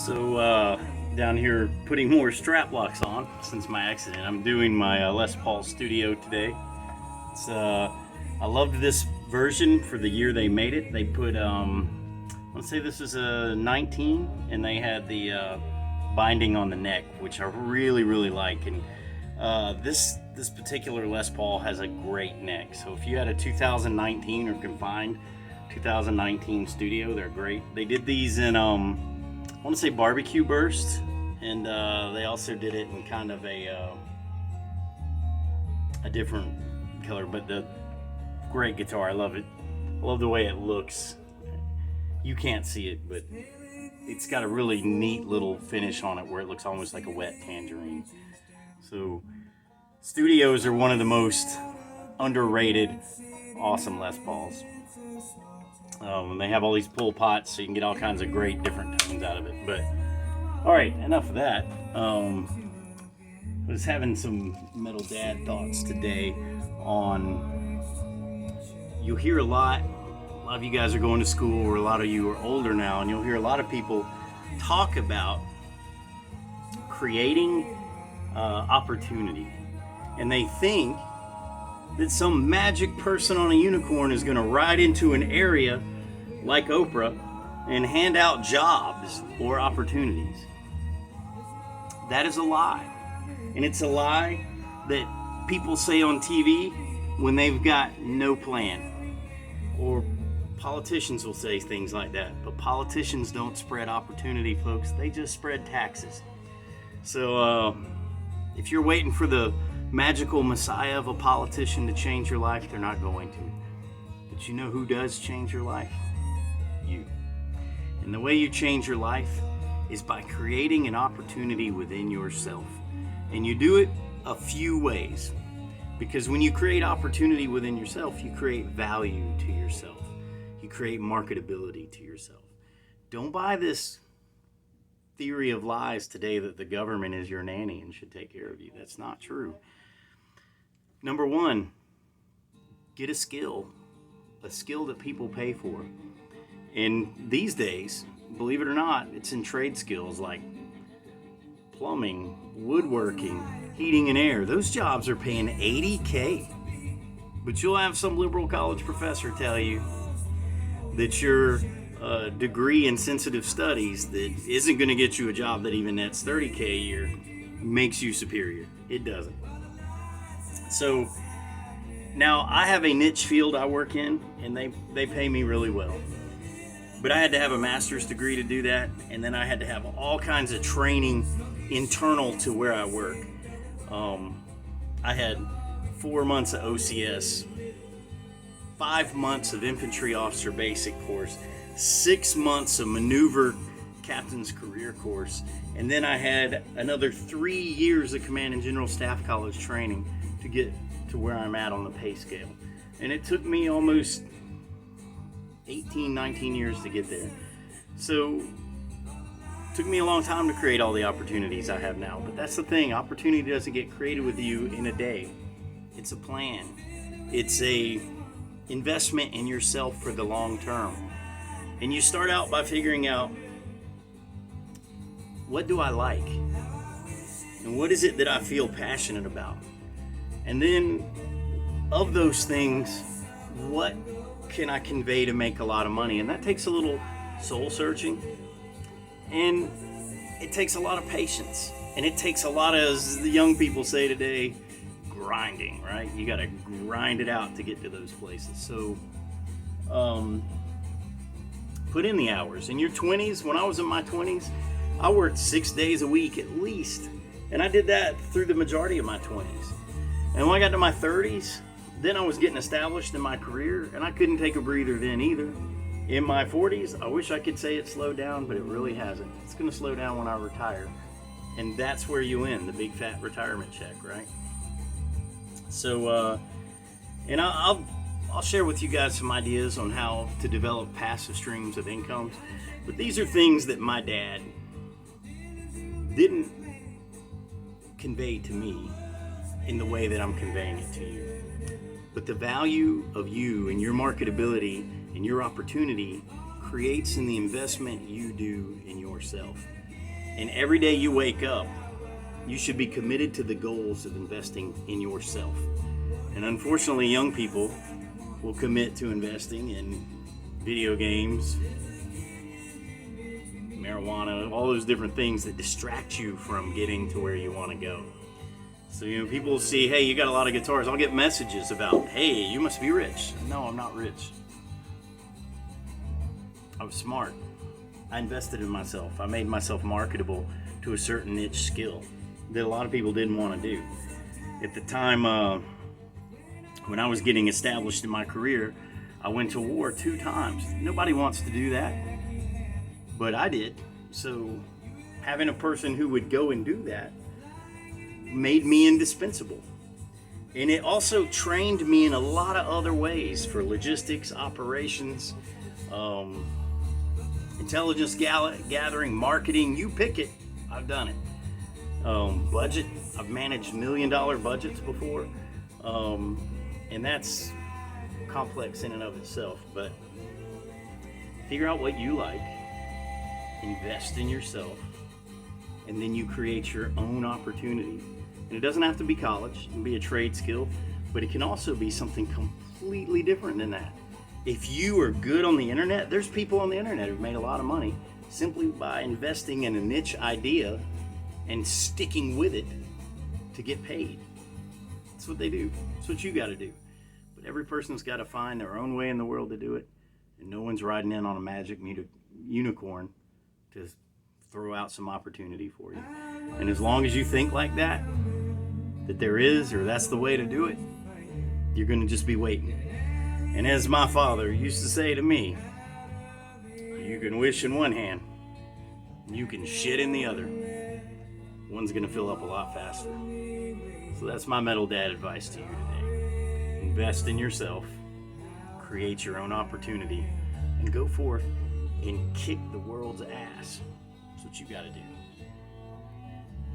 Down here putting more strap locks on since my accident. I'm doing my Les Paul Studio today. I loved this version for the year they made it. They put, let's say this is a 19, and they had the binding on the neck, which I really, really like. And this particular Les Paul has a great neck. So if you had a 2019 or confined 2019 Studio, they're great. They did these in I want to say barbecue burst, and they also did it in kind of a different color, but the great guitar. I love it. I love the way it looks. You can't see it, but it's got a really neat little finish on it where it looks almost like a wet tangerine. So Studios are one of the most underrated awesome Les Pauls. And they have all these pull pots, so you can get all kinds of great different tones out of it. But all right, enough of that. I was having some metal dad thoughts today on, you'll hear a lot of you guys are going to school, or a lot of you are older now, and you'll hear a lot of people talk about creating opportunity. And they think that some magic person on a unicorn is going to ride into an area like Oprah and hand out jobs or opportunities. That is a lie. And it's a lie that people say on TV when they've got no plan. Or politicians will say things like that. But politicians don't spread opportunity, folks. They just spread taxes. So if you're waiting for the magical messiah of a politician to change your life, they're not going to. But you know who does change your life? You. And the way you change your life is by creating an opportunity within yourself. And you do it a few ways. Because when you create opportunity within yourself, you create value to yourself. You create marketability to yourself. Don't buy this theory of lies today that the government is your nanny and should take care of you. That's not true. Number one, get a skill that people pay for. And these days, believe it or not, it's in trade skills like plumbing, woodworking, heating and air. Those jobs are paying $80K. But you'll have some liberal college professor tell you that your degree in sensitive studies that isn't going to get you a job that even nets $30K a year makes you superior. It doesn't. So now I have a niche field I work in, and they pay me really well. But I had to have a master's degree to do that, and then I had to have all kinds of training internal to where I work. I had 4 months of OCS, 5 months of infantry officer basic course, 6 months of maneuver captain's career course, and then I had another 3 years of command and general staff college training to get to where I'm at on the pay scale. And it took me almost 18, 19 years to get there. So it took me a long time to create all the opportunities I have now. But that's the thing, opportunity doesn't get created with you in a day. It's a plan. It's a investment in yourself for the long term. And you start out by figuring out, what do I like? And what is it that I feel passionate about? And then of those things, what can I convey to make a lot of money? And that takes a little soul searching. And it takes a lot of patience. And it takes a lot of, as the young people say today, grinding, right? You got to grind it out to get to those places. So put in the hours. In your 20s, when I was in my 20s, I worked 6 days a week at least. And I did that through the majority of my 20s. And when I got to my 30s, then I was getting established in my career, and I couldn't take a breather then either. In my 40s, I wish I could say it slowed down, but it really hasn't. It's going to slow down when I retire. And that's where you win, the big fat retirement check, right? So, and I'll share with you guys some ideas on how to develop passive streams of income. But these are things that my dad didn't convey to me in the way that I'm conveying it to you. But the value of you and your marketability and your opportunity creates in the investment you do in yourself. And every day you wake up, you should be committed to the goals of investing in yourself. And unfortunately, young people will commit to investing in video games, marijuana, all those different things that distract you from getting to where you want to go. So, people see, hey, you got a lot of guitars. I'll get messages about, hey, you must be rich. No, I'm not rich. I was smart. I invested in myself. I made myself marketable to a certain niche skill that a lot of people didn't want to do. At the time, when I was getting established in my career, I went to war 2 times. Nobody wants to do that, but I did. So having a person who would go and do that made me indispensable. And it also trained me in a lot of other ways for logistics, operations, intelligence gathering, marketing, you pick it. I've done it. Budget, I've managed $1 million budgets before. And that's complex in and of itself, but figure out what you like, invest in yourself, and then you create your own opportunity. And it doesn't have to be college, it can be a trade skill, but it can also be something completely different than that. If you are good on the internet, there's people on the internet who've made a lot of money simply by investing in a niche idea and sticking with it to get paid. That's what they do. That's what you got to do. But every person's got to find their own way in the world to do it, and no one's riding in on a magic unicorn to throw out some opportunity for you. And as long as you think like that there is, or that's the way to do it, you're going to just be waiting. And as my father used to say to me, you can wish in one hand, you can shit in the other. One's going to fill up a lot faster. So that's my metal dad advice to you today. Invest in yourself, create your own opportunity, and go forth and kick the world's ass. That's what you got to do.